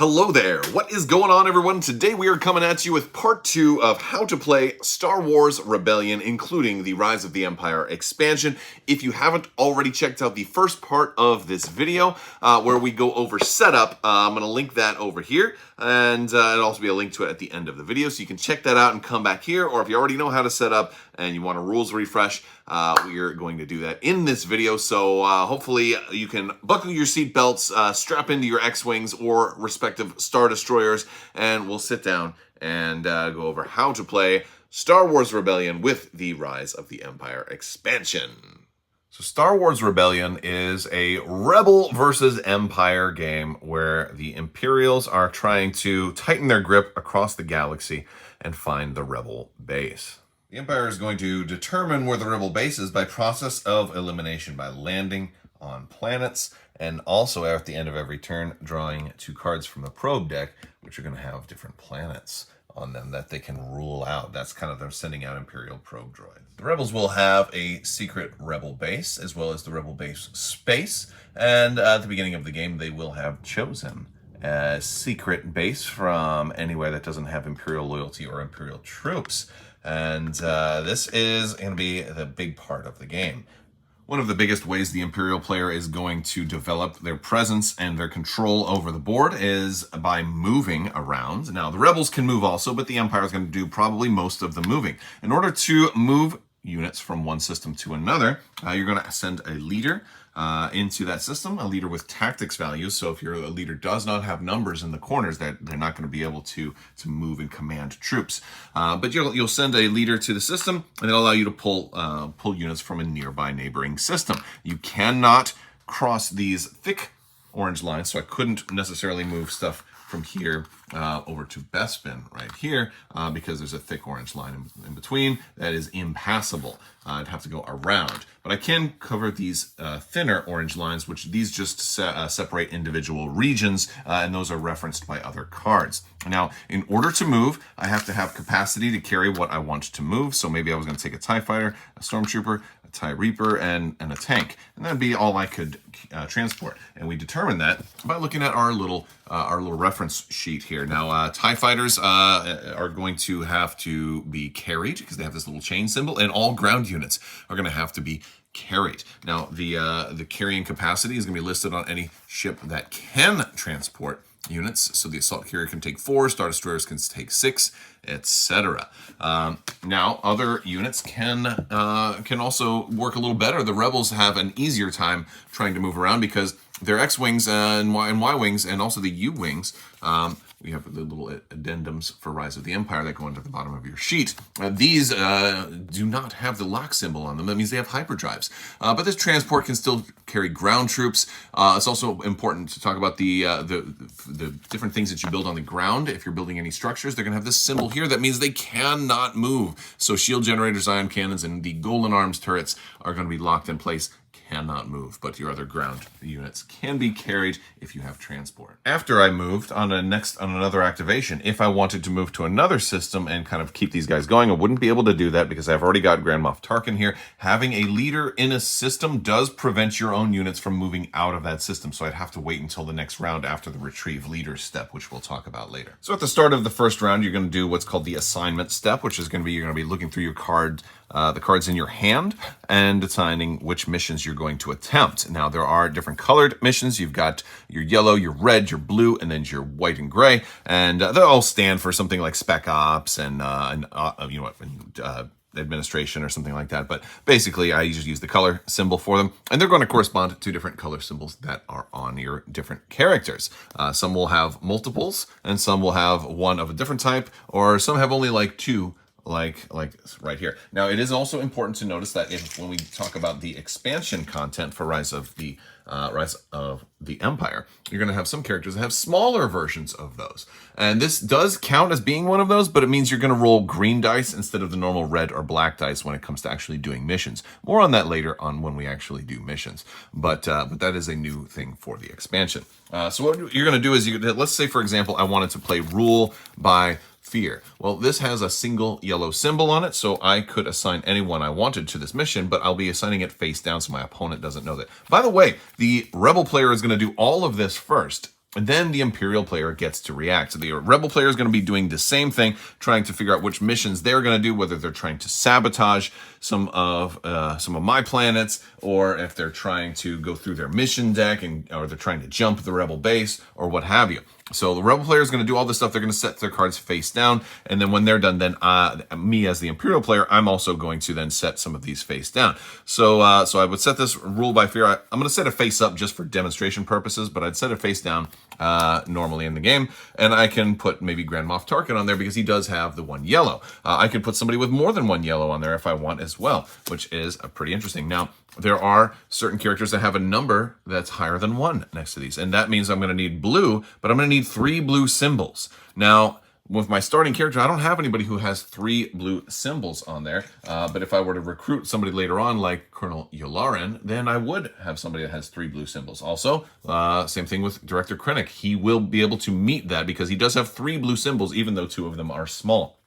Hello there! What is going on, everyone? Today we are coming at you with part 2 of how to play Star Wars Rebellion, including the Rise of the Empire expansion. If you haven't already checked out the first part of this video, where we go over setup, I'm going to link that over here, and it'll also be a link to it at the end of the video, so you can check that out and come back here, or if you already know how to set up and you want a rules refresh, we are going to do that in this video. So hopefully you can buckle your seatbelts, strap into your X-Wings or respective Star Destroyers, and we'll sit down and go over how to play Star Wars Rebellion with the Rise of the Empire expansion. So Star Wars Rebellion is a Rebel versus Empire game where the Imperials are trying to tighten their grip across the galaxy and find the Rebel base. The Empire is going to determine where the Rebel base is by process of elimination, by landing on planets, and also at the end of every turn, drawing 2 cards from the probe deck, which are going to have different planets on them that they can rule out. That's kind of them sending out Imperial probe droids. The Rebels will have a secret Rebel base, as well as the Rebel base space, and at the beginning of the game, they will have chosen a secret base from anywhere that doesn't have Imperial loyalty or Imperial troops. And this is going to be the big part of the game. One of the biggest ways the Imperial player is going to develop their presence and their control over the board is by moving around. Now, the Rebels can move also, but the Empire is going to do probably most of the moving. In order to move units from one system to another, you're going to send a leader into that system, a leader with tactics values. So if your leader does not have numbers in the corners, that they're not going to be able to move and command troops. But you'll send a leader to the system, and it'll allow you to pull units from a nearby neighboring system. You cannot cross these thick orange lines, so I couldn't necessarily move stuff from here over to Bespin right here because there's a thick orange line in between that is impassable. I'd have to go around. But I can cover these thinner orange lines, which these just separate individual regions, and those are referenced by other cards. Now, in order to move, I have to have capacity to carry what I want to move. So maybe I was going to take a TIE Fighter, a Stormtrooper, a TIE Reaper, and a tank. And that'd be all I could transport. And we determine that by looking at our little reference sheet here. Now, TIE Fighters are going to have to be carried because they have this little chain symbol, and all ground units are going to have to be carried. Now, the carrying capacity is going to be listed on any ship that can transport units. So the assault carrier can take 4, Star Destroyers can take 6, etc. Now, other units can also work a little better. The Rebels have an easier time trying to move around because their X-Wings and Y-Wings and also the U-Wings, we have the little addendums for Rise of the Empire that go into the bottom of your sheet. These do not have the lock symbol on them. That means they have hyperdrives. But this transport can still carry ground troops. It's also important to talk about the different things that you build on the ground. If you're building any structures, they're going to have this symbol here that means they cannot move. So shield generators, ion cannons, and the golden arms turrets are going to be locked in place. Cannot move, but your other ground units can be carried if you have transport. After I moved on another activation, if I wanted to move to another system and kind of keep these guys going, I wouldn't be able to do that because I've already got Grand Moff Tarkin here. Having a leader in a system does prevent your own units from moving out of that system, so I'd have to wait until the next round after the retrieve leader step, which we'll talk about later. So at the start of the first round, you're going to do what's called the assignment step, which is going to be, you're going to be looking through your card, the cards in your hand, and deciding which missions you're going to attempt. Now, there are different colored missions. You've got your yellow, your red, your blue, and then your white and gray, and they all stand for something like Spec Ops and administration or something like that. But basically, I usually use the color symbol for them, and they're going to correspond to different color symbols that are on your different characters. Some will have multiples, and some will have one of a different type, or some have only like 2. Like right here. Now, it is also important to notice that when we talk about the expansion content for Rise of the Empire, you're going to have some characters that have smaller versions of those. And this does count as being one of those, but it means you're going to roll green dice instead of the normal red or black dice when it comes to actually doing missions. More on that later on when we actually do missions. But that is a new thing for the expansion. So what you're going to do is, let's say, for example, I wanted to play Rule by Fear. Well, this has a single yellow symbol on it, so I could assign anyone I wanted to this mission, but I'll be assigning it face down so my opponent doesn't know that. By the way, the Rebel player is going to do all of this first, and then the Imperial player gets to react. So the Rebel player is going to be doing the same thing, trying to figure out which missions they're going to do, whether they're trying to sabotage some of my planets, or if they're trying to go through their mission deck, or they're trying to jump the Rebel base, or what have you. So the Rebel player is going to do all this stuff. They're going to set their cards face down, and then when they're done, then me as the Imperial player, I'm also going to then set some of these face down. So I would set this rule by fear. I'm going to set it face up just for demonstration purposes, but I'd set it face down normally in the game, and I can put maybe Grand Moff Tarkin on there because he does have the 1 yellow. I could put somebody with more than 1 yellow on there if I want as well, which is pretty interesting. Now, there are certain characters that have a number that's higher than 1 next to these, and that means I'm going to need blue, but I'm going to need 3 blue symbols. Now, with my starting character, I don't have anybody who has 3 blue symbols on there, but if I were to recruit somebody later on like Colonel Yularen, then I would have somebody that has 3 blue symbols. Also, same thing with Director Krennic. He will be able to meet that because he does have 3 blue symbols, even though 2 of them are small.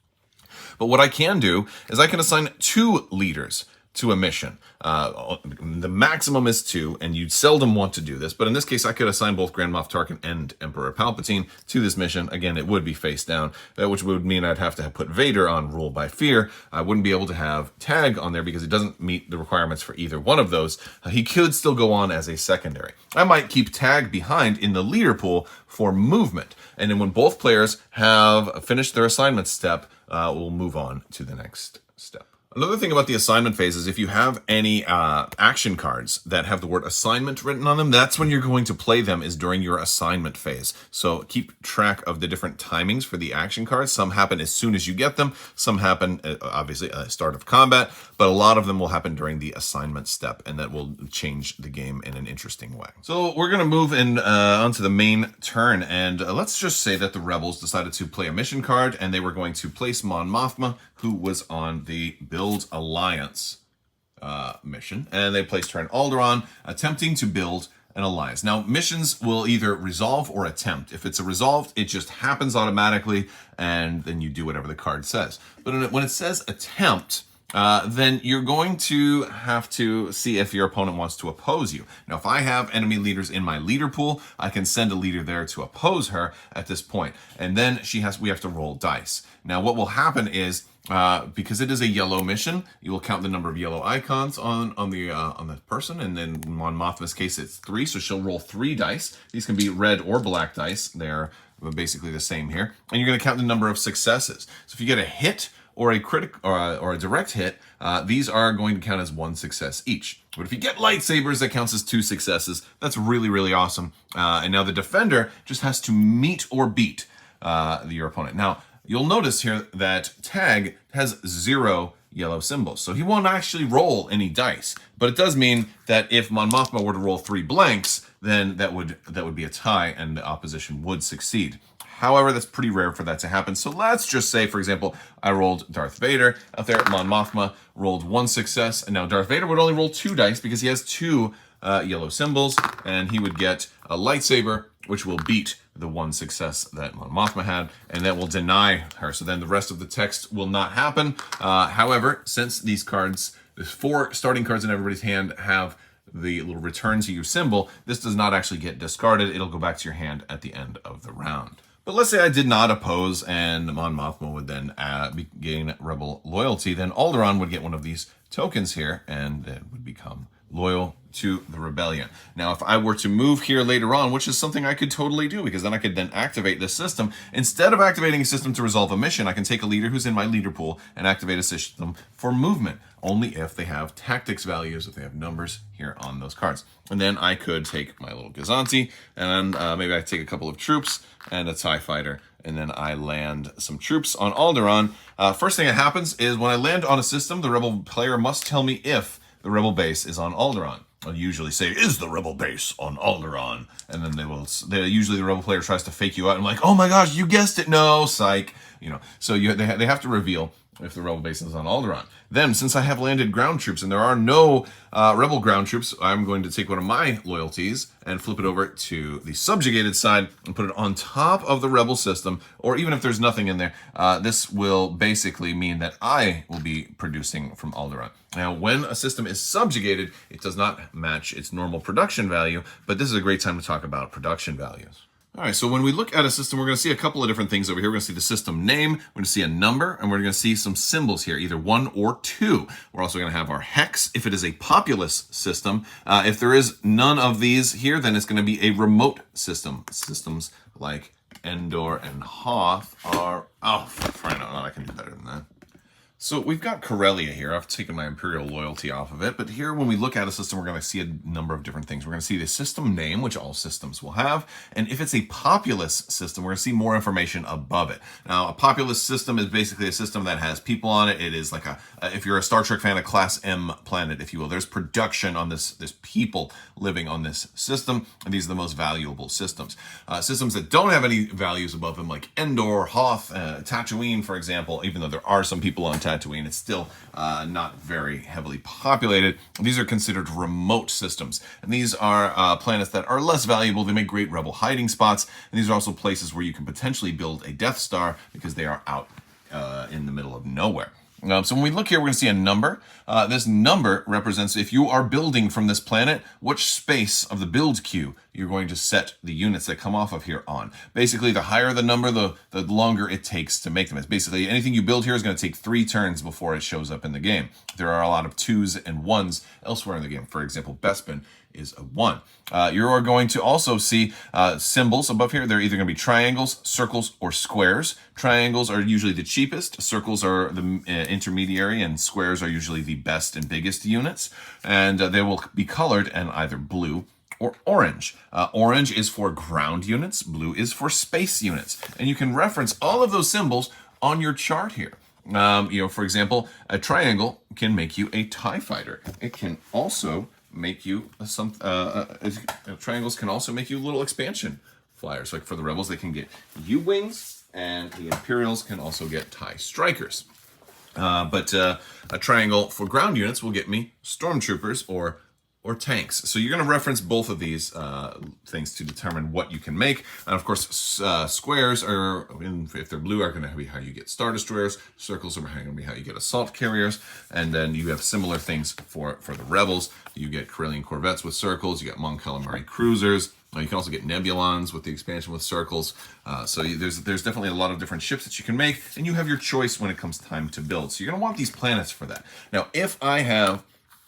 But what I can do is I can assign 2 leaders to a mission. The maximum is 2, and you'd seldom want to do this, but in this case, I could assign both Grand Moff Tarkin and Emperor Palpatine to this mission. Again, it would be face down, which would mean I'd have to put Vader on Rule by Fear. I wouldn't be able to have Tag on there because it doesn't meet the requirements for either one of those. He could still go on as a secondary. I might keep Tag behind in the leader pool for movement, and then when both players have finished their assignment step, we'll move on to the next step. Another thing about the assignment phase is if you have any action cards that have the word assignment written on them, that's when you're going to play them, is during your assignment phase. So keep track of the different timings for the action cards. Some happen as soon as you get them. Some happen, obviously, at the start of combat, but a lot of them will happen during the assignment step, and that will change the game in an interesting way. So we're going to move onto the main turn, and let's just say that the Rebels decided to play a mission card, and they were going to place Mon Mothma, who was on the Build Alliance mission, and they placed her in Alderaan, attempting to build an alliance. Now, missions will either resolve or attempt. If it's a resolved, it just happens automatically, and then you do whatever the card says. But when it says attempt, then you're going to have to see if your opponent wants to oppose you. Now, if I have enemy leaders in my leader pool, I can send a leader there to oppose her at this point, and then we have to roll dice. Now, what will happen is, because it is a yellow mission, you will count the number of yellow icons on the person, and then in Mon Mothma's case, it's 3, so she'll roll 3 dice. These can be red or black dice. They're basically the same here, and you're going to count the number of successes. So if you get a hit or a critic or a direct hit, these are going to count as 1 success each. But if you get lightsabers, that counts as 2 successes. That's really, really awesome. And now the defender just has to meet or beat your opponent. Now, you'll notice here that Tag has 0 yellow symbols, so he won't actually roll any dice. But it does mean that if Mon Mothma were to roll 3 blanks, then that would be a tie, and the opposition would succeed. However, that's pretty rare for that to happen. So let's just say, for example, I rolled Darth Vader out there. Mon Mothma rolled 1 success, and now Darth Vader would only roll 2 dice because he has 2 yellow symbols, and he would get a lightsaber, which will beat the 1 success that Mon Mothma had, and that will deny her. So then the rest of the text will not happen. However, since these cards, there's 4 starting cards in everybody's hand, have the little return to you symbol, this does not actually get discarded. It'll go back to your hand at the end of the round. But let's say I did not oppose, and Mon Mothma would then gain Rebel loyalty. Then Alderaan would get one of these tokens here, and it would become loyal to the rebellion. Now, if I were to move here later on, which is something I could totally do, because then I could then activate this system. Instead of activating a system to resolve a mission, I can take a leader who's in my leader pool and activate a system for movement, only if they have tactics values, if they have numbers here on those cards. And then I could take my little Gazanti, and maybe I take a couple of troops and a TIE fighter, and then I land some troops on Alderaan. First thing that happens is when I land on a system, the Rebel player must tell me if the Rebel base is on Alderaan. I'll usually say, is the Rebel base on Alderaan? And then usually the Rebel player tries to fake you out. I'm like, oh my gosh, you guessed it. No, psych. So they have to reveal if the Rebel base is on Alderaan. Then, since I have landed ground troops and there are no Rebel ground troops, I'm going to take one of my loyalties and flip it over to the subjugated side and put it on top of the Rebel system, or even if there's nothing in there, this will basically mean that I will be producing from Alderaan. Now, when a system is subjugated, it does not match its normal production value, but this is a great time to talk about production values. All right, so when we look at a system, we're going to see a couple of different things over here. We're going to see the system name, we're going to see a number, and we're going to see some symbols here, either 1 or 2. We're also going to have our hex if it is a populous system. If there is none of these here, then it's going to be a remote system. Systems like Endor and Hoth are... Oh, for crying out loud, I can do better than that. So we've got Corellia here. I've taken my Imperial loyalty off of it, but here when we look at a system, we're going to see a number of different things. We're going to see the system name, which all systems will have, and if it's a populous system, we're going to see more information above it. Now, a populous system is basically a system that has people on it. It is like if you're a Star Trek fan, a Class M planet, if you will. There's production on this. There's people living on this system, and these are the most valuable systems. Systems that don't have any values above them, like Endor, Hoth, Tatooine, for example, even though there are some people on Tatooine, it's still not very heavily populated. These are considered remote systems, and these are planets that are less valuable. They make great rebel hiding spots, and these are also places where you can potentially build a Death Star because they are out in the middle of nowhere. So when we look here, we're going to see a number. This number represents if you are building from this planet, which space of the build queue you're going to set the units that come off of here on. Basically, the higher the number, the longer it takes to make them. It's basically anything you build here is going to take 3 turns before it shows up in the game. There are a lot of 2s and 1s elsewhere in the game. For example, Bespin is a 1. You are going to also see symbols above here. They're either going to be triangles, circles, or squares. Triangles are usually the cheapest, circles are the intermediary, and squares are usually the best and biggest units. And they will be colored in either blue or orange. Orange is for ground units, blue is for space units. And you can reference all of those symbols on your chart here. For example, a triangle can make you a TIE fighter. It can also make you triangles can also make you little expansion flyers. Like for the rebels, they can get U-wings, and the Imperials can also get TIE strikers. But a triangle for ground units will get me stormtroopers or tanks. So you're going to reference both of these things to determine what you can make. And of course, squares are, if they're blue, are going to be how you get Star Destroyers. Circles are going to be how you get assault carriers. And then you have similar things for the rebels. You get Corellian corvettes with circles. You get Mon Calamari cruisers. You can also get Nebulons with the expansion with circles. So there's definitely a lot of different ships that you can make, and you have your choice when it comes time to build. So you're going to want these planets for that. Now, if I have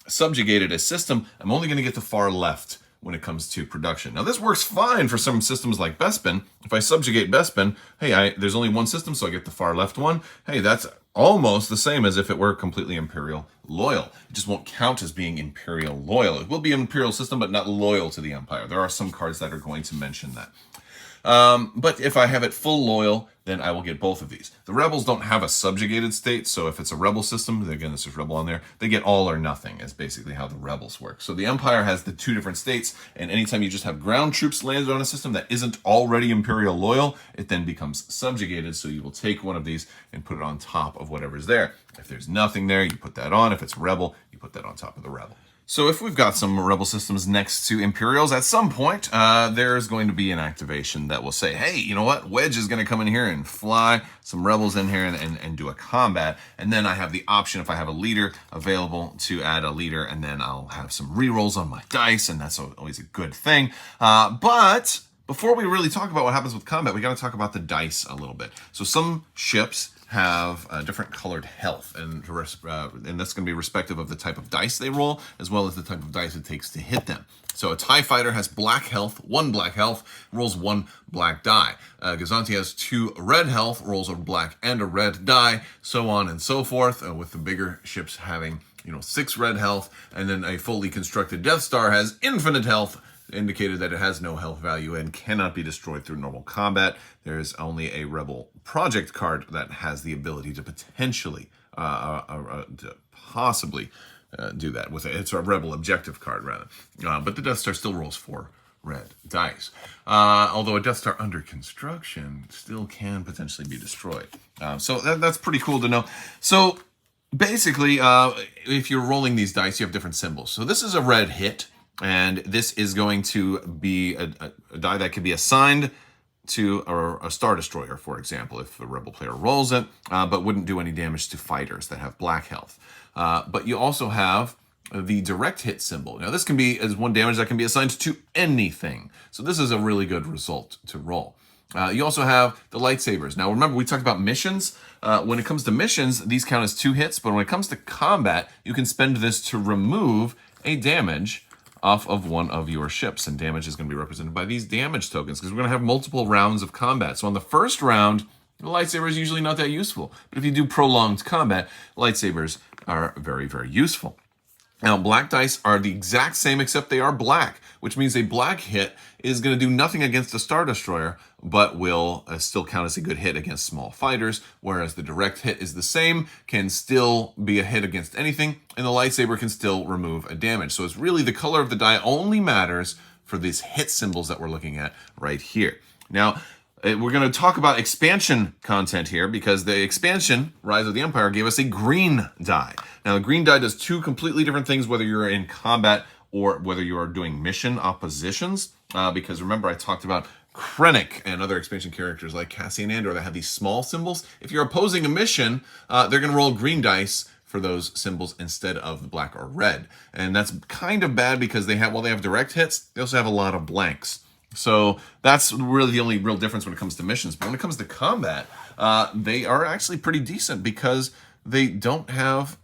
subjugated a system, I'm only going to get the far left when it comes to production. Now, this works fine for some systems like Bespin. If I subjugate Bespin, hey, there's only one system, so I get the far left one. Hey, that's almost the same as if it were completely Imperial loyal. It just won't count as being Imperial loyal. It will be an Imperial system, but not loyal to the Empire. There are some cards that are going to mention that. But if I have it full loyal, then I will get both of these. The rebels don't have a subjugated state, so if it's a rebel system, again, this is rebel on there, they get all or nothing is basically how the rebels work. So the Empire has the 2 different states, and anytime you just have ground troops landed on a system that isn't already Imperial loyal, it then becomes subjugated, so you will take one of these and put it on top of whatever's there. If there's nothing there, you put that on. If it's rebel, you put that on top of the rebel. So if we've got some rebel systems next to Imperials, at some point, there's going to be an activation that will say, hey, you know what? Wedge is going to come in here and fly some rebels in here and do a combat. And then I have the option, if I have a leader available, to add a leader, and then I'll have some rerolls on my dice, and that's always a good thing. But before we really talk about what happens with combat, we got to talk about the dice a little bit. So some ships have different colored health, and that's going to be respective of the type of dice they roll, as well as the type of dice it takes to hit them. So a TIE fighter has black health, 1 black health, rolls 1 black die. Gazanti has 2 red health, rolls a black and a red die, so on and so forth, with the bigger ships having 6 red health, and then a fully constructed Death Star has infinite health, indicated that it has no health value and cannot be destroyed through normal combat. There is only a Rebel Project card that has the ability to potentially, possibly do that. It's a Rebel Objective card, rather. But the Death Star still rolls 4 red dice. Although a Death Star under construction still can potentially be destroyed. So that's pretty cool to know. So basically, if you're rolling these dice, you have different symbols. So this is a red hit. And this is going to be a die that could be assigned to a Star Destroyer, for example, if a Rebel player rolls it, but wouldn't do any damage to fighters that have black health. But you also have the direct hit symbol. Now this can be as 1 damage that can be assigned to anything. So this is a really good result to roll. You also have the lightsabers. Now remember, we talked about missions. When it comes to missions, these count as 2 hits, but when it comes to combat, you can spend this to remove a damage off of one of your ships. And damage is going to be represented by these damage tokens, because we're going to have multiple rounds of combat. So on the first round, the lightsaber is usually not that useful. But if you do prolonged combat, lightsabers are very, very useful. Now, black dice are the exact same, except they are black, which means a black hit is going to do nothing against a Star Destroyer, but will still count as a good hit against small fighters, whereas the direct hit is the same, can still be a hit against anything, and the lightsaber can still remove a damage. So it's really the color of the die only matters for these hit symbols that we're looking at right here. Now, we're going to talk about expansion content here, because the expansion, Rise of the Empire, gave us a green die. Now, the green die does 2 completely different things, whether you're in combat or whether you are doing mission oppositions. Because remember, I talked about Krennic and other expansion characters like Cassian Andor that have these small symbols. If you're opposing a mission, they're going to roll green dice for those symbols instead of the black or red. And that's kind of bad, because while they have direct hits, they also have a lot of blanks. So that's really the only real difference when it comes to missions. But when it comes to combat, they are actually pretty decent, because they don't have,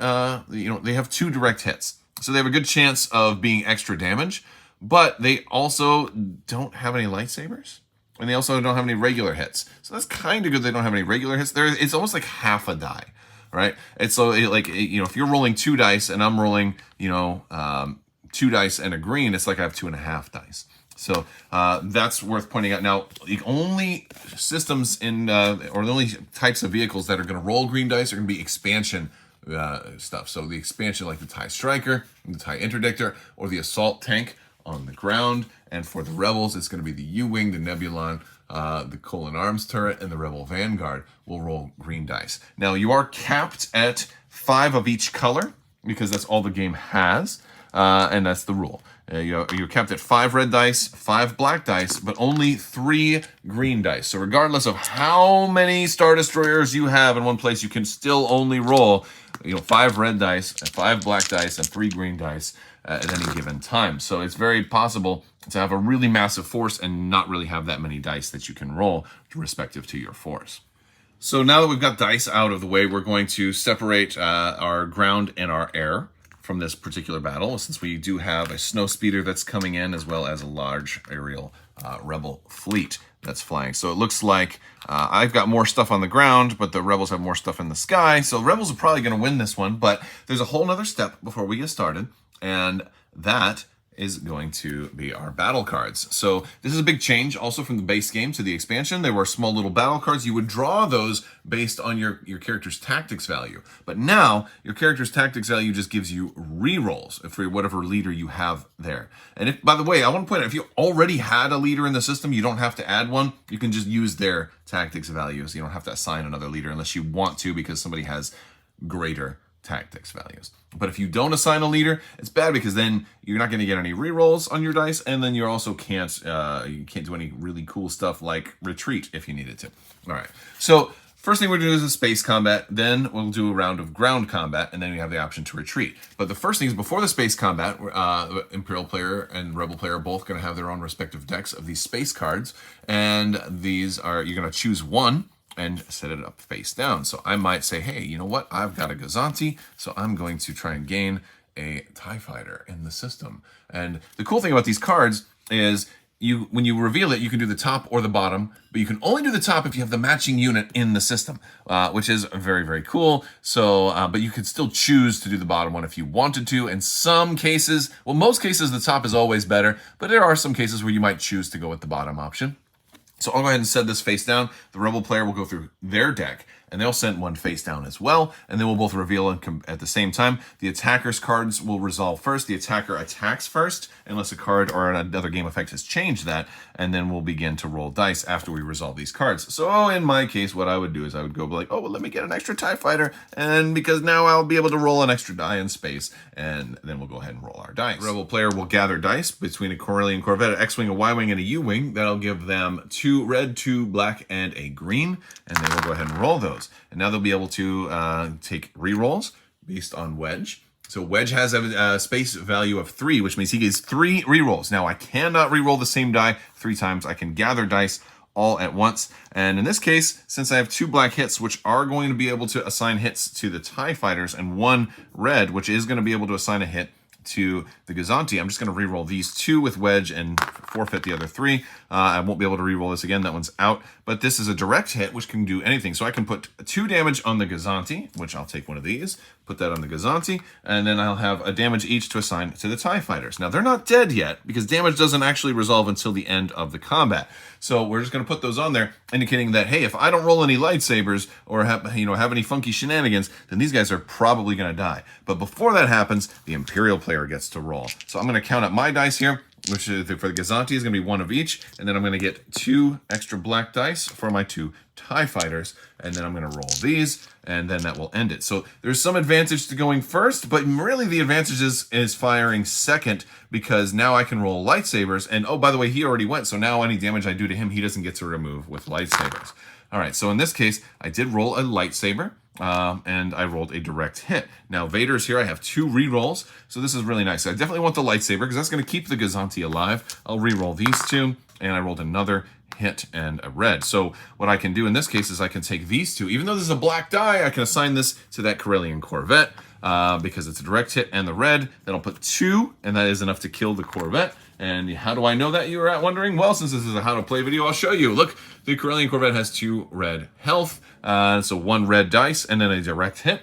they have 2 direct hits. So they have a good chance of being extra damage, but they also don't have any lightsabers, and they also don't have any regular hits. So that's kind of good they don't have any regular hits. It's almost like half a die, right? It's so if you're rolling 2 dice and I'm rolling, 2 dice and a green, it's like I have 2.5 dice. So that's worth pointing out. Now, the only systems or the only types of vehicles that are going to roll green dice are going to be expansion stuff. So the expansion, like the TIE Striker, the TIE Interdictor, or the Assault Tank on the ground. And for the Rebels, it's going to be the U-Wing, the Nebulon, the Colon Arms Turret, and the Rebel Vanguard will roll green dice. Now, you are capped at 5 of each color, because that's all the game has, and that's the rule. You're capped at 5 red dice, 5 black dice, but only 3 green dice. So regardless of how many Star Destroyers you have in one place, you can still only roll 5 red dice, 5 black dice, and 3 green dice at any given time. So it's very possible to have a really massive force and not really have that many dice that you can roll respective to your force. So now that we've got dice out of the way, we're going to separate our ground and our air from this particular battle, since we do have a snow speeder that's coming in, as well as a large aerial rebel fleet that's flying. So it looks like I've got more stuff on the ground, but the rebels have more stuff in the sky. So the rebels are probably going to win this one, but there's a whole nother step before we get started, and that is going to be our battle cards. So this is a big change also from the base game to the expansion. There were small little battle cards. You would draw those based on your character's tactics value. But now your character's tactics value just gives you re-rolls for whatever leader you have there. And by the way, I want to point out, if you already had a leader in the system, you don't have to add one. You can just use their tactics values. You don't have to assign another leader unless you want to, because somebody has greater tactics values. But if you don't assign a leader, it's bad, because then you're not going to get any rerolls on your dice, and then you also can't do any really cool stuff like retreat if you needed to. All right. So first thing we're going to do is a space combat. Then we'll do a round of ground combat, and then we have the option to retreat. But the first thing is, before the space combat, Imperial player and Rebel player are both going to have their own respective decks of these space cards, and these are, you're going to choose one and set it up face down. So I might say, hey, you know what? I've got a Gazanti, so I'm going to try and gain a TIE Fighter in the system. And the cool thing about these cards is when you reveal it, you can do the top or the bottom, but you can only do the top if you have the matching unit in the system, which is very, very cool. So, but you could still choose to do the bottom one if you wanted to. In some cases, well, most cases, the top is always better, but there are some cases where you might choose to go with the bottom option. So I'll go ahead and set this face down. The Rebel player will go through their deck, and they'll send one face down as well, and then we'll both reveal at the same time. The attacker's cards will resolve first. The attacker attacks first, unless a card or another game effect has changed that, and then we'll begin to roll dice after we resolve these cards. So in my case, what I would do is I would go like, oh, well, let me get an extra TIE Fighter, and because now I'll be able to roll an extra die in space, and then we'll go ahead and roll our dice. The Rebel player will gather dice between a Corellian Corvette, an X-Wing, a Y-Wing, and a U-Wing. That'll give them 2 red, 2 black, and a green, and then we'll go ahead and roll those. And now they'll be able to take re-rolls based on wedge. So Wedge has a space value of 3, which means he gets 3 rerolls. Now, I cannot reroll the same die 3 times. I can gather dice all at once. And in this case, since I have 2 black hits, which are going to be able to assign hits to the TIE Fighters, and 1 red, which is going to be able to assign a hit to the Gazanti, I'm just going to reroll these 2 with Wedge and forfeit the other 3. I won't be able to reroll this again. That one's out. But this is a direct hit, which can do anything. So I can put 2 damage on the Gazanti, which I'll take one of these, put that on the Gazanti, and then I'll have a damage each to assign to the TIE Fighters. Now, they're not dead yet, because damage doesn't actually resolve until the end of the combat. So we're just going to put those on there, indicating that, hey, if I don't roll any lightsabers or have any funky shenanigans, then these guys are probably going to die. But before that happens, the Imperial player gets to roll. So I'm going to count up my dice here, which is, for the Gazanti is going to be 1 of each, and then I'm going to get 2 extra black dice for my 2 TIE Fighters, and then I'm going to roll these, and then that will end it. So there's some advantage to going first, but really the advantage is firing second, because now I can roll lightsabers, and oh, by the way, he already went, so now any damage I do to him, he doesn't get to remove with lightsabers. All right, so in this case, I did roll a lightsaber, and I rolled a direct hit. Now, Vader's here. I have 2 rerolls, so this is really nice. I definitely want the lightsaber, because that's going to keep the Gazanti alive. I'll reroll these 2, and I rolled another hit and a red. So what I can do in this case is I can take these 2. Even though this is a black die, I can assign this to that Corellian Corvette, because it's a direct hit and the red. Then I'll put 2, and that is enough to kill the Corvette. And how do I know that, you were wondering? Well, since this is a how to play video, I'll show you. Look, the Corellian Corvette has 2 red health, so 1 red dice, and then a direct hit.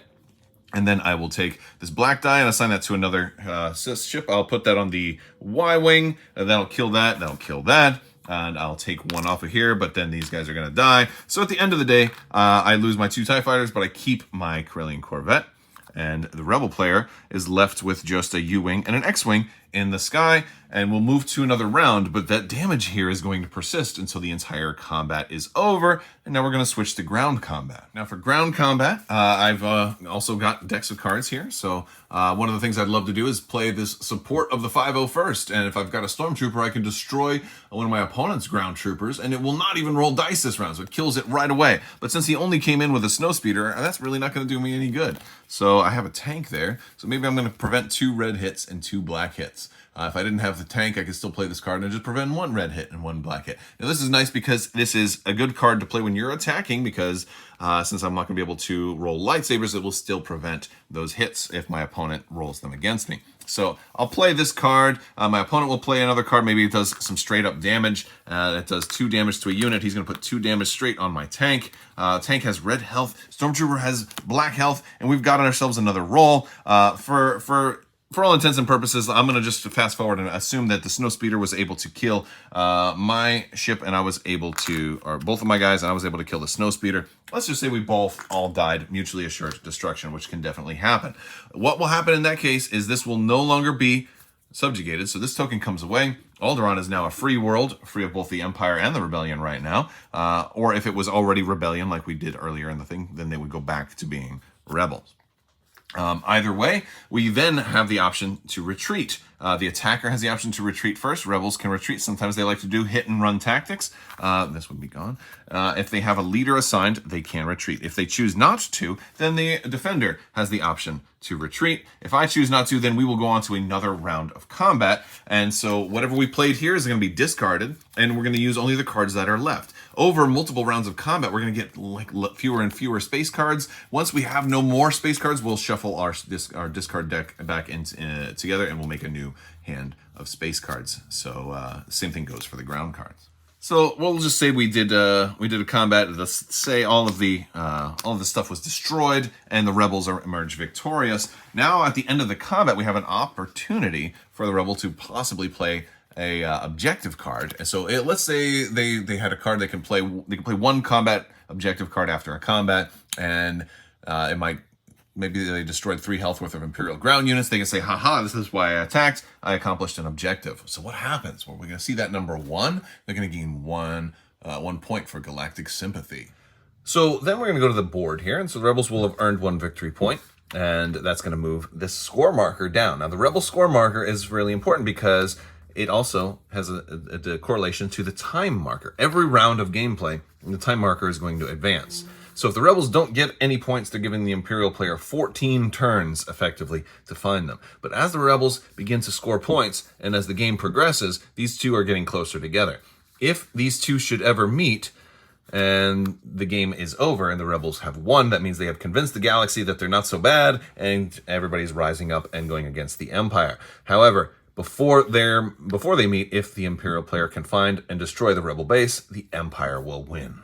And then I will take this black die and assign that to another ship. I'll put that on the Y-wing, and that'll kill that, that'll kill that. And I'll take 1 off of here, but then these guys are going to die. So at the end of the day, I lose my 2 TIE Fighters, but I keep my Corellian Corvette. And the Rebel player is left with just a U-wing and an X-wing in the sky, and we'll move to another round, but that damage here is going to persist until the entire combat is over, and now we're going to switch to ground combat. Now for ground combat, I've also got decks of cards here, so one of the things I'd love to do is play this support of the 5-0 first, and if I've got a Stormtrooper, I can destroy one of my opponent's ground troopers, and it will not even roll dice this round, so it kills it right away. But since he only came in with a Snowspeeder, that's really not going to do me any good. So I have a tank there, so maybe I'm going to prevent 2 red hits and 2 black hits. If I didn't have the tank, I could still play this card and just prevent 1 red hit and 1 black hit. Now, this is nice because this is a good card to play when you're attacking, because since I'm not going to be able to roll lightsabers, it will still prevent those hits if my opponent rolls them against me. So I'll play this card. My opponent will play another card. Maybe it does some straight up damage. It does 2 damage to a unit. He's going to put 2 damage straight on my tank. Tank has red health. Stormtrooper has black health. And we've got ourselves another roll. For all intents and purposes, I'm going to just fast forward and assume that the Snowspeeder was able to kill my ship, and I was able to, or both of my guys, and I was able to kill the Snowspeeder. Let's just say we both all died, mutually assured destruction, which can definitely happen. What will happen in that case is this will no longer be subjugated, so this token comes away. Alderaan is now a free world, free of both the Empire and the Rebellion right now. Or if it was already Rebellion, like we did earlier in the thing, then they would go back to being rebels. Either way, we then have the option to retreat. The attacker has the option to retreat first. Rebels can retreat. Sometimes they like to do hit and run tactics. This would be gone. If they have a leader assigned, they can retreat. If they choose not to, then the defender has the option to retreat. If I choose not to, then we will go on to another round of combat. And so whatever we played here is going to be discarded, and we're going to use only the cards that are left. Over multiple rounds of combat, we're going to get like fewer and fewer space cards. Once we have no more space cards, we'll shuffle our discard deck back together, and we'll make a new hand of space cards. So same thing goes for the ground cards. So we'll just say we did a combat. Let's say all of the stuff was destroyed and the rebels emerged victorious. Now at the end of the combat, we have an opportunity for the rebel to possibly play a objective card. And so let's say they had a card they can play 1 combat objective card after a combat, and maybe they destroyed 3 health worth of Imperial ground units. They can say, haha, this is why I attacked. I accomplished an objective. So what happens? Well, we're going to see that number 1. They're going to gain 1 point for galactic sympathy. So then we're going to go to the board here. And so the rebels will have earned 1 victory point. And that's going to move this score marker down. Now, the rebel score marker is really important because it also has a correlation to the time marker. Every round of gameplay, the time marker is going to advance. So if the rebels don't get any points, they're giving the Imperial player 14 turns, effectively, to find them. But as the rebels begin to score points, and as the game progresses, these two are getting closer together. If these two should ever meet, and the game is over and the rebels have won, that means they have convinced the galaxy that they're not so bad, and everybody's rising up and going against the Empire. However, before they meet, if the Imperial player can find and destroy the rebel base, the Empire will win.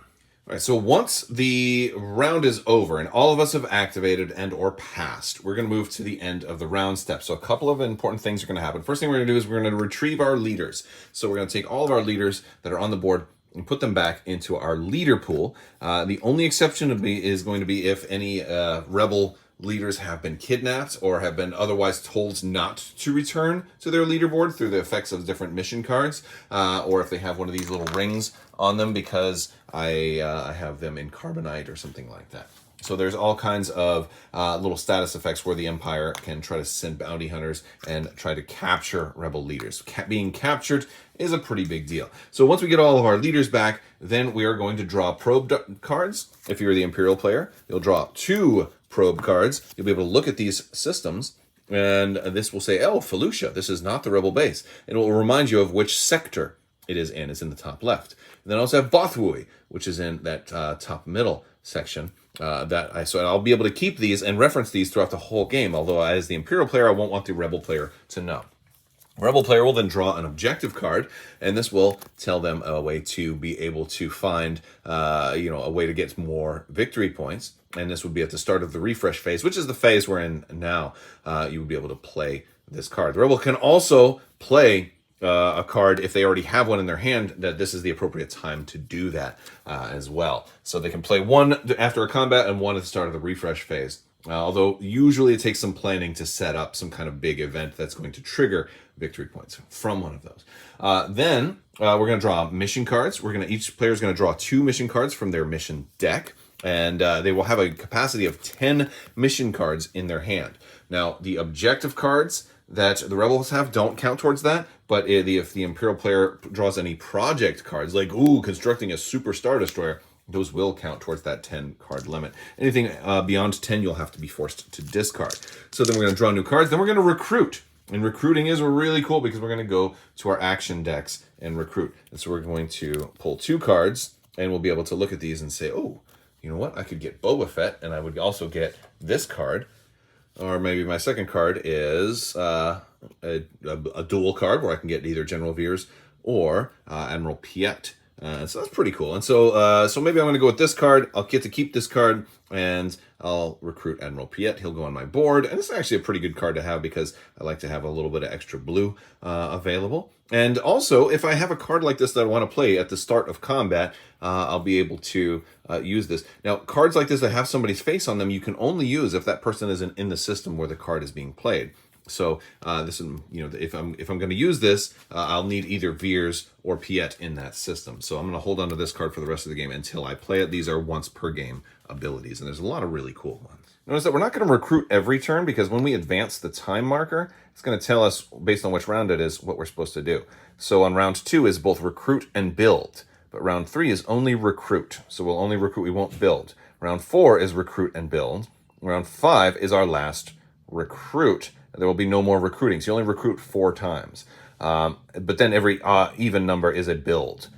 All right, so once the round is over and all of us have activated and or passed, we're going to move to the end of the round step. So a couple of important things are going to happen. First thing we're going to do is we're going to retrieve our leaders. So we're going to take all of our leaders that are on the board and put them back into our leader pool. The only exception is going to be if any rebel leaders have been kidnapped or have been otherwise told not to return to their leaderboard through the effects of different mission cards, or if they have one of these little rings on them because I have them in carbonite or something like that. So there's all kinds of little status effects where the Empire can try to send bounty hunters and try to capture rebel leaders. Being captured is a pretty big deal. So once we get all of our leaders back, then we are going to draw probe cards. If you're the Imperial player, you'll draw 2 probe cards. You'll be able to look at these systems, and this will say, oh, Felucia, this is not the rebel base. And it will remind you of which sector it is in. It's in the top left. And then I also have Bothwui, which is in that top middle section. So I'll be able to keep these and reference these throughout the whole game, although as the Imperial player, I won't want the Rebel player to know. Rebel player will then draw an objective card, and this will tell them a way to be able to find, a way to get more victory points. And this would be at the start of the refresh phase, which is the phase we're in now. You would be able to play this card. The Rebel can also play a card if they already have one in their hand, that this is the appropriate time to do that as well. So they can play one after a combat and one at the start of the refresh phase. Although usually it takes some planning to set up some kind of big event that's going to trigger victory points from one of those. Then we're going to draw mission cards. Each player is going to draw 2 mission cards from their mission deck, and they will have a capacity of 10 mission cards in their hand. Now, the objective cards that the rebels have don't count towards that, but if the Imperial player draws any project cards, like constructing a super Star Destroyer, those will count towards that 10 card limit. Anything beyond 10, you'll have to be forced to discard. So then we're going to draw new cards. Then we're going to recruit. And recruiting is really cool because we're going to go to our action decks and recruit. And so we're going to pull 2 cards, and we'll be able to look at these and say, oh, you know what? I could get Boba Fett, and I would also get this card. Or maybe my second card is a dual card where I can get either General Veers or Admiral Piet. So that's pretty cool. And so maybe I'm going to go with this card. I'll get to keep this card, and I'll recruit Admiral Piet. He'll go on my board. And this is actually a pretty good card to have because I like to have a little bit of extra blue available. And also, if I have a card like this that I want to play at the start of combat, I'll be able to use this. Now, cards like this that have somebody's face on them, you can only use if that person isn't in the system where the card is being played. So this, if I'm going to use this, I'll need either Veers or Piet in that system. So I'm going to hold on to this card for the rest of the game until I play it. These are once per game abilities, and there's a lot of really cool ones. Notice that we're not going to recruit every turn because when we advance the time marker, it's going to tell us, based on which round it is, what we're supposed to do. So on round 2 is both recruit and build, but round 3 is only recruit. So we'll only recruit, we won't build. Round 4 is recruit and build. Round 5 is our last recruit. There will be no more recruiting. So you only recruit 4 times. But then every even number is a build.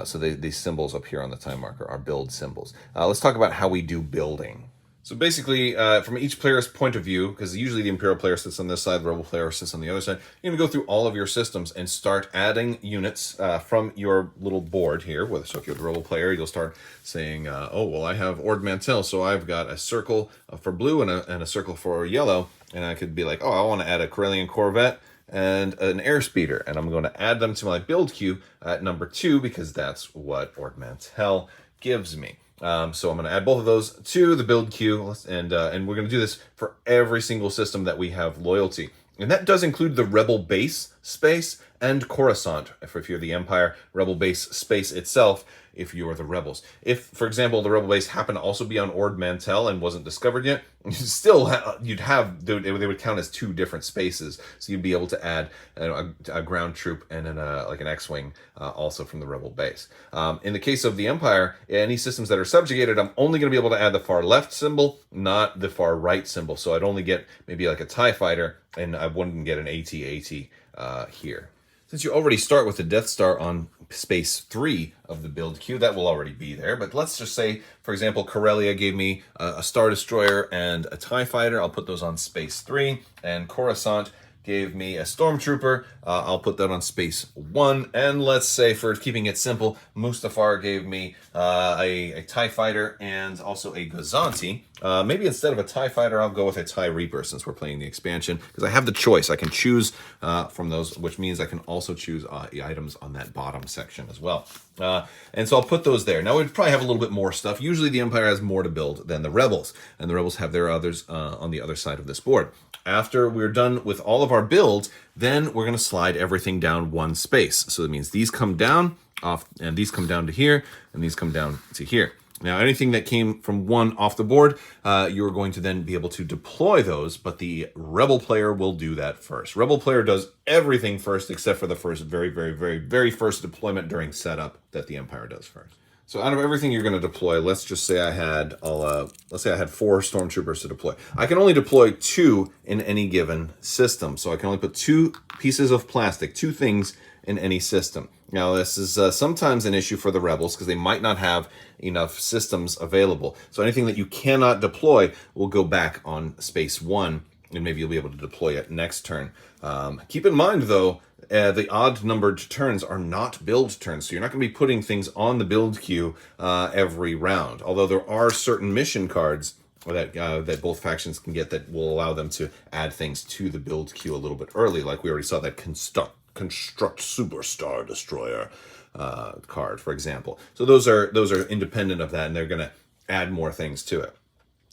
So these symbols up here on the time marker are build symbols. Let's talk about how we do building. So basically, from each player's point of view, because usually the Imperial player sits on this side, the Rebel player sits on the other side, you're going to go through all of your systems and start adding units from your little board here. So if you're the Rebel player, you'll start saying, I have Ord Mantell, so I've got a circle for blue and a circle for yellow. And I could be like, I want to add a Corellian Corvette and an airspeeder, and I'm going to add them to my build queue at number 2 because that's what Ord Mantell gives me. So I'm going to add both of those to the build queue, and we're going to do this for every single system that we have loyalty. And that does include the Rebel base space and Coruscant. If you're the Empire, Rebel base space itself if you're the rebels. If, for example, the rebel base happened to also be on Ord Mantell and wasn't discovered yet, they would count as two different spaces. So you'd be able to add a ground troop and then like an X-wing also from the rebel base. In the case of the Empire, any systems that are subjugated, I'm only going to be able to add the far left symbol, not the far right symbol. So I'd only get maybe like a TIE fighter, and I wouldn't get an AT-AT here. Since you already start with the Death Star on space 3 of the build queue, that will already be there. But let's just say, for example, Corellia gave me a Star Destroyer and a TIE Fighter. I'll put those on space 3. And Coruscant gave me a Stormtrooper. I'll put that on space 1. And let's say, for keeping it simple, Mustafar gave me a TIE Fighter and also a Gazanti. Maybe instead of a TIE Fighter, I'll go with a TIE Reaper since we're playing the expansion, because I have the choice. I can choose from those, which means I can also choose the items on that bottom section as well. And so I'll put those there. Now, we'd probably have a little bit more stuff. Usually the Empire has more to build than the Rebels, and the Rebels have their others on the other side of this board. After we're done with all of our builds, then we're going to slide everything down one space. So that means these come down off, and these come down to here, and these come down to here. Now, anything that came from one off the board, you're going to then be able to deploy those, but the Rebel player will do that first. Rebel player does everything first, except for the first very first deployment during setup that the Empire does first. So out of everything you're going to deploy, let's just say I had 4 Stormtroopers to deploy. I can only deploy 2 in any given system. So I can only put 2 pieces of plastic, 2 things in any system. Now, this is sometimes an issue for the Rebels because they might not have enough systems available. So anything that you cannot deploy will go back on space 1, and maybe you'll be able to deploy it next turn. Keep in mind, though, the odd-numbered turns are not build turns, so you're not going to be putting things on the build queue every round. Although there are certain mission cards that both factions can get that will allow them to add things to the build queue a little bit early, like we already saw that Construct Superstar Destroyer card, for example. So those are independent of that, and they're going to add more things to it.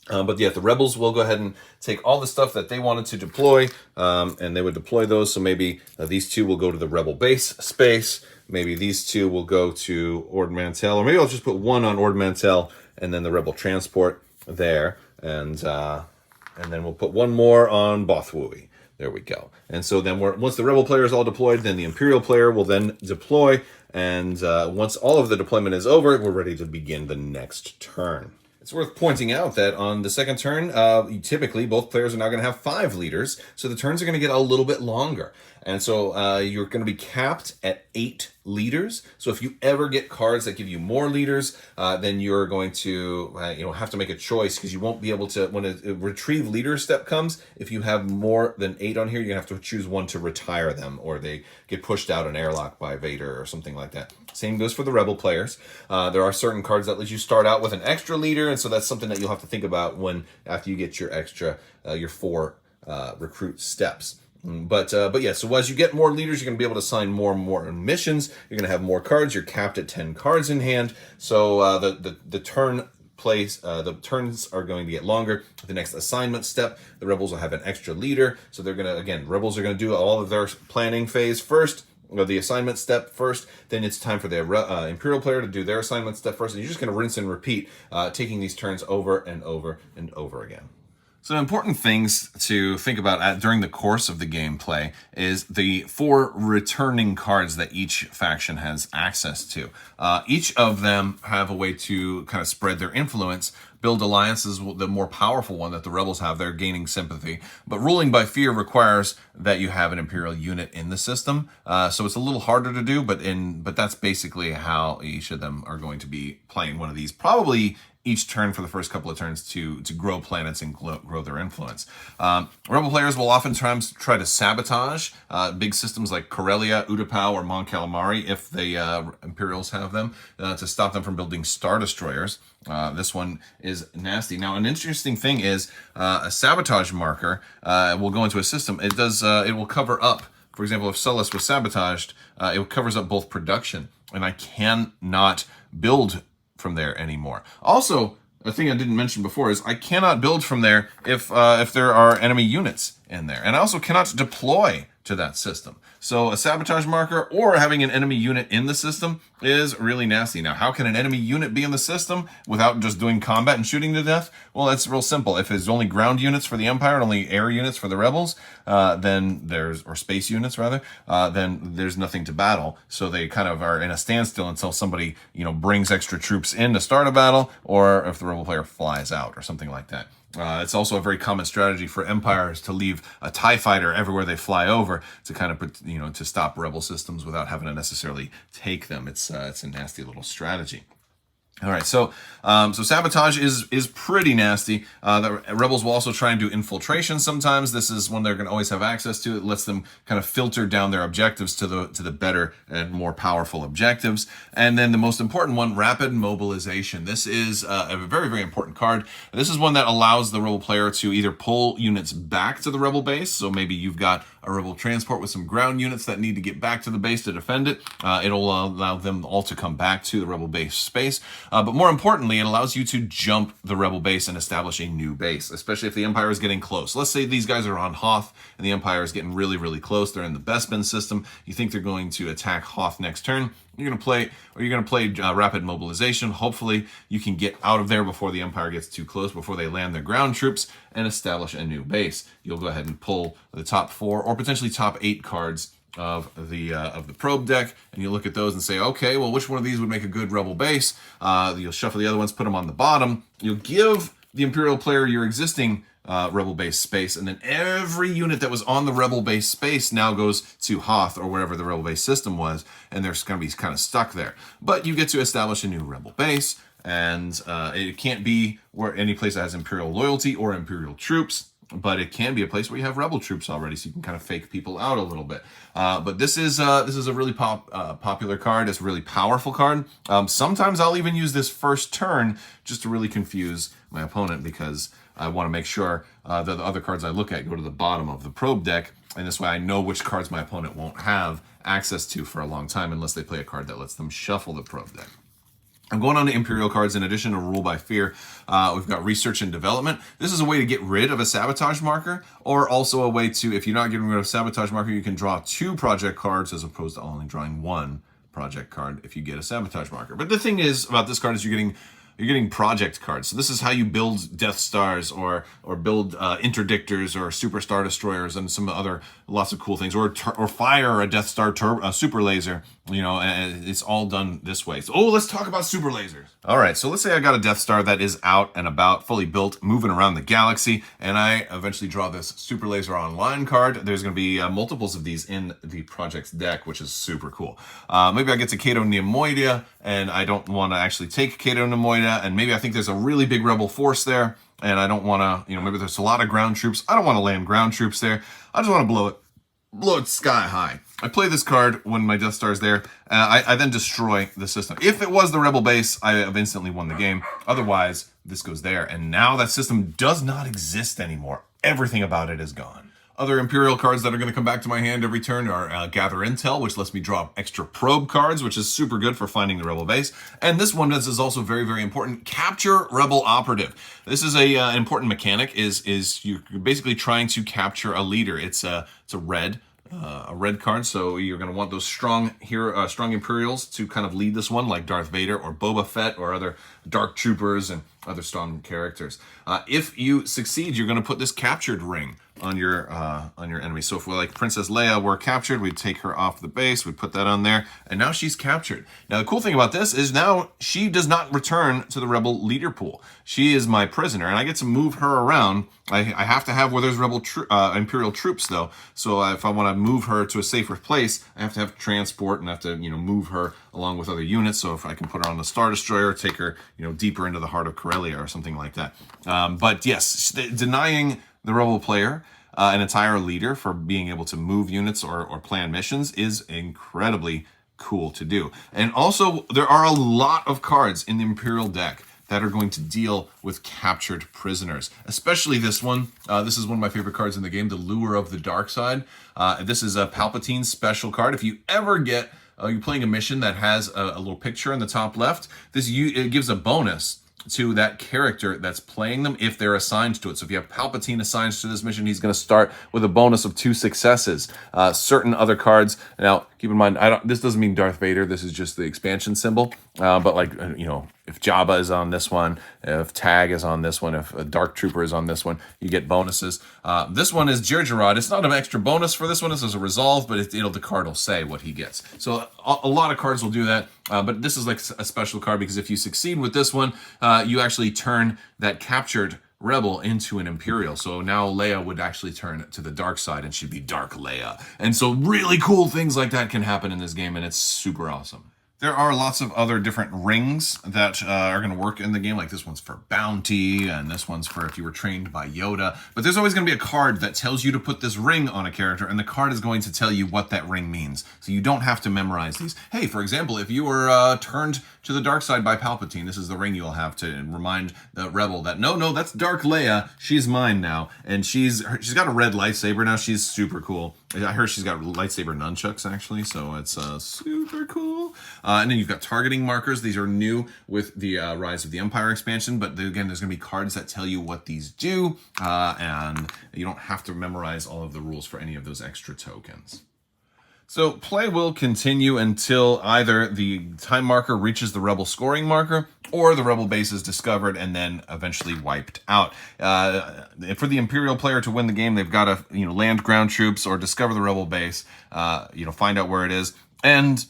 But yeah, the Rebels will go ahead and take all the stuff that they wanted to deploy, and they would deploy those. So maybe these 2 will go to the Rebel base space. Maybe these 2 will go to Ord Mantell, or maybe I'll just put 1 on Ord Mantell and then the Rebel transport there, and then we'll put 1 more on Bothwui. There we go. And so then once the Rebel player is all deployed, then the Imperial player will then deploy, and once all of the deployment is over, we're ready to begin the next turn. It's worth pointing out that on the second turn, typically both players are now going to have 5 leaders, so the turns are going to get a little bit longer. And so you're going to be capped at 8 leaders. So if you ever get cards that give you more leaders, then you're going to have to make a choice, because you won't be able to, when a retrieve leader step comes, if you have more than 8 on here, you're going to have to choose one to retire them, or they get pushed out an airlock by Vader or something like that. Same goes for the Rebel players. There are certain cards that let you start out with an extra leader, and so that's something that you'll have to think about after you get your extra, your 4 recruit steps. But yeah, so as you get more leaders, you're going to be able to assign more and more missions. You're going to have more cards. You're capped at 10 cards in hand. So the turns are going to get longer. The next assignment step, the Rebels will have an extra leader. So they're going to, again, Rebels are going to do all of their planning phase first, or the assignment step first. Then it's time for the Imperial player to do their assignment step first. And you're just going to rinse and repeat, taking these turns over and over and over again. Some important things to think about during the course of the gameplay is the 4 returning cards that each faction has access to. Each of them have a way to kind of spread their influence. Build Alliance is the more powerful one that the Rebels have. They're gaining sympathy. But ruling by fear requires that you have an Imperial unit in the system. So it's a little harder to do, but that's basically how each of them are going to be playing one of these. Probably each turn for the first couple of turns to grow planets and grow their influence. Rebel players will oftentimes try to sabotage big systems like Corellia, Utapau, or Mon Calamari, if the Imperials have them, to stop them from building Star Destroyers. This one is nasty. Now, an interesting thing is a sabotage marker will go into a system. It will cover up. For example, if Sullust was sabotaged, it covers up both production, and I cannot build from there anymore. Also, a thing I didn't mention before is I cannot build from there if there are enemy units in there. And I also cannot deploy to that system. So a sabotage marker or having an enemy unit in the system is really nasty. Now, how can an enemy unit be in the system without just doing combat and shooting to death? Well, that's real simple. If it's only ground units for the Empire and only air units for the rebels, or space units rather, then there's nothing to battle. So they kind of are in a standstill until somebody, brings extra troops in to start a battle, or if the rebel player flies out or something like that. It's also a very common strategy for empires to leave a TIE fighter everywhere they fly over to kind of put, to stop rebel systems without having to necessarily take them. It's a nasty little strategy. All right, so sabotage is pretty nasty. The rebels will also try and do infiltration sometimes. This is one they're going to always have access to. It lets them kind of filter down their objectives to the better and more powerful objectives. And then the most important one, rapid mobilization. This is a very, very important card. This is one that allows the rebel player to either pull units back to the rebel base. So maybe you've got a rebel transport with some ground units that need to get back to the base to defend it. It'll allow them all to come back to the rebel base space. But more importantly, it allows you to jump the rebel base and establish a new base, especially if the Empire is getting close. Let's say these guys are on Hoth and the Empire is getting really, really close. They're in the Bespin system. You think they're going to attack Hoth next turn. You're going to play rapid mobilization. Hopefully you can get out of there before the Empire gets too close, before they land their ground troops and establish a new base. You'll go ahead and pull the top 4 or potentially top 8 cards of the probe deck, and you look at those and say, okay, well, which one of these would make a good rebel base? You'll shuffle the other ones, put them on the bottom. You'll give the Imperial player your existing rebel base space, and then every unit that was on the rebel base space now goes to Hoth or wherever the rebel base system was, and they're going to be kind of stuck there. But you get to establish a new rebel base, and it can't be where any place that has Imperial loyalty or Imperial troops, but it can be a place where you have rebel troops already, so you can kind of fake people out a little bit. But this is a really popular card. It's a really powerful card. Sometimes I'll even use this first turn just to really confuse my opponent, because I want to make sure that the other cards I look at go to the bottom of the probe deck, and this way I know which cards my opponent won't have access to for a long time unless they play a card that lets them shuffle the probe deck. I'm going on to Imperial cards. In addition to Rule by Fear, we've got Research and Development. This is a way to get rid of a sabotage marker, or also a way to, if you're not getting rid of sabotage marker, you can draw 2 project cards as opposed to only drawing 1 project card if you get a sabotage marker. But the thing is about this card is you're getting project cards. So this is how you build Death Stars or build interdictors or super star destroyers and some other lots of cool things, or fire a Death Star super laser. And it's all done this way. So, let's talk about super lasers. All right, so let's say I got a Death Star that is out and about, fully built, moving around the galaxy, and I eventually draw this Super Laser Online card. There's going to be multiples of these in the project's deck, which is super cool. Maybe I get to Cato Neimoidia, and I don't want to actually take Cato Neimoidia, and maybe I think there's a really big rebel force there, and I don't want to, maybe there's a lot of ground troops. I don't want to land ground troops there. I just want to blow it sky high. I play this card when my Death Star is there. I then destroy the system. If it was the rebel base, I have instantly won the game. Otherwise, this goes there. And now that system does not exist anymore. Everything about it is gone. Other Imperial cards that are going to come back to my hand every turn are Gather Intel, which lets me draw extra probe cards, which is super good for finding the rebel base. And this one is also very, very important. Capture Rebel Operative. This is an important mechanic. Is you're basically trying to capture a leader. It's a red card, so you're going to want those strong Imperials to kind of lead this one, like Darth Vader or Boba Fett or other Dark Troopers and other strong characters. If you succeed, you're going to put this captured ring on your enemy. So if we're like Princess Leia were captured, we'd take her off the base, we'd put that on there, and now she's captured. Now the cool thing about this is now she does not return to the rebel leader pool. She is my prisoner, and I get to move her around. I have to have where there's Imperial troops though. So if I want to move her to a safer place, I have to have transport and have to move her along with other units. So if I can put her on the Star Destroyer, take her deeper into the heart of Corellia or something like that. But yes, denying the rebel player an entire leader for being able to move units or plan missions is incredibly cool to do. And also, there are a lot of cards in the Imperial deck that are going to deal with captured prisoners, especially this one. This is one of my favorite cards in the game, the Lure of the Dark Side. This is a Palpatine special card. If you ever get, you're playing a mission that has a little picture in the top left, it gives a bonus to that character that's playing them if they're assigned to it. So if you have Palpatine assigned to this mission, he's going to start with a bonus of 2 successes. Certain other cards, now keep in mind, this doesn't mean Darth Vader, this is just the expansion symbol, but like, if Jabba is on this one, if Tag is on this one, if a Dark Trooper is on this one, you get bonuses. This one is Jirjarod. It's not an extra bonus for this one, this is a resolve, but the card will say what he gets. So a lot of cards will do that, but this is like a special card because if you succeed with this one, you actually turn that captured rebel into an Imperial. So now Leia would actually turn to the dark side and she'd be Dark Leia. And so really cool things like that can happen in this game, and it's super awesome. There are lots of other different rings that are going to work in the game, like this one's for bounty, and this one's for if you were trained by Yoda. But there's always going to be a card that tells you to put this ring on a character, and the card is going to tell you what that ring means. So you don't have to memorize these. Hey, for example, if you were turned to the dark side by Palpatine, this is the ring you'll have to remind the rebel that, no, that's Dark Leia. She's mine now. And she's got a red lightsaber now. She's super cool. I heard she's got lightsaber nunchucks, actually, so it's super cool. And then you've got targeting markers. These are new with the Rise of the Empire expansion, but again, there's going to be cards that tell you what these do, and you don't have to memorize all of the rules for any of those extra tokens. So play will continue until either the time marker reaches the rebel scoring marker or the rebel base is discovered and then eventually wiped out. For the Imperial player to win the game, they've got to land ground troops or discover the rebel base, find out where it is, and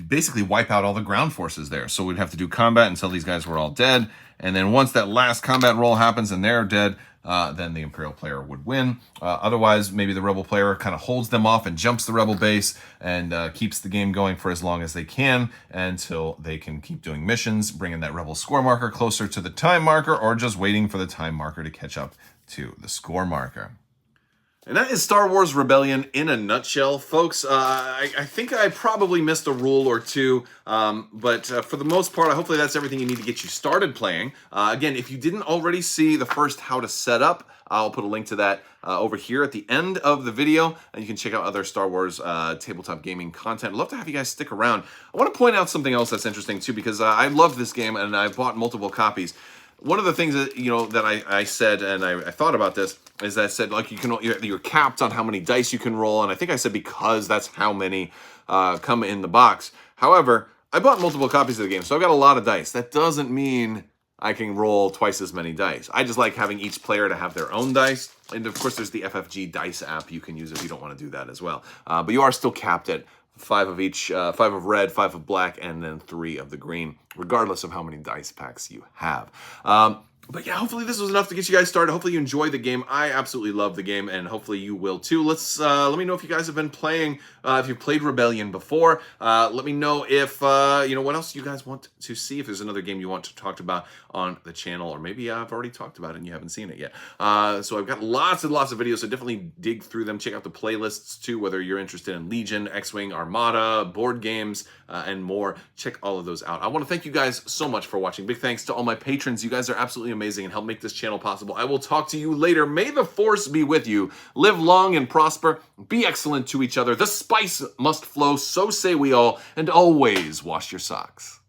basically wipe out all the ground forces there. So we'd have to do combat until these guys were all dead. And then once that last combat roll happens and they're dead, then the Imperial player would win. Otherwise, maybe the Rebel player kind of holds them off and jumps the Rebel base and keeps the game going for as long as they can until they can keep doing missions, bringing that Rebel score marker closer to the time marker, or just waiting for the time marker to catch up to the score marker. And that is Star Wars Rebellion in a nutshell, folks. I think I probably missed a rule or two, but for the most part, hopefully that's everything you need to get you started playing. Again, if you didn't already see the first how to set up, I'll put a link to that over here at the end of the video, and you can check out other Star Wars tabletop gaming content. I'd love to have you guys stick around. I want to point out something else that's interesting too, because I love this game and I bought multiple copies. One of the things that that I said, and I thought about this, is that I said, like, you're capped on how many dice you can roll, and I think I said because that's how many come in the box. However, I bought multiple copies of the game, so I've got a lot of dice. That doesn't mean I can roll twice as many dice. I just like having each player to have their own dice, and of course there's the FFG dice app you can use if you don't want to do that as well. But you are still capped at 5 of each, 5 of red, 5 of black, and then 3 of the green, regardless of how many dice packs you have. But yeah, hopefully this was enough to get you guys started. Hopefully you enjoy the game. I absolutely love the game, and hopefully you will too. Let me know if you guys have been playing, if you've played Rebellion before. Let me know if, what else you guys want to see, if there's another game you want to talk about on the channel, or maybe I've already talked about it and you haven't seen it yet. So I've got lots and lots of videos, so definitely dig through them. Check out the playlists too, whether you're interested in Legion, X-Wing, Armada, board games, and more. Check all of those out. I want to thank you guys so much for watching. Big thanks to all my patrons. You guys are absolutely amazing and help make this channel possible. I will talk to you later. May the Force be with you. Live long and prosper. Be excellent to each other. The spice must flow, so say we all, and always wash your socks.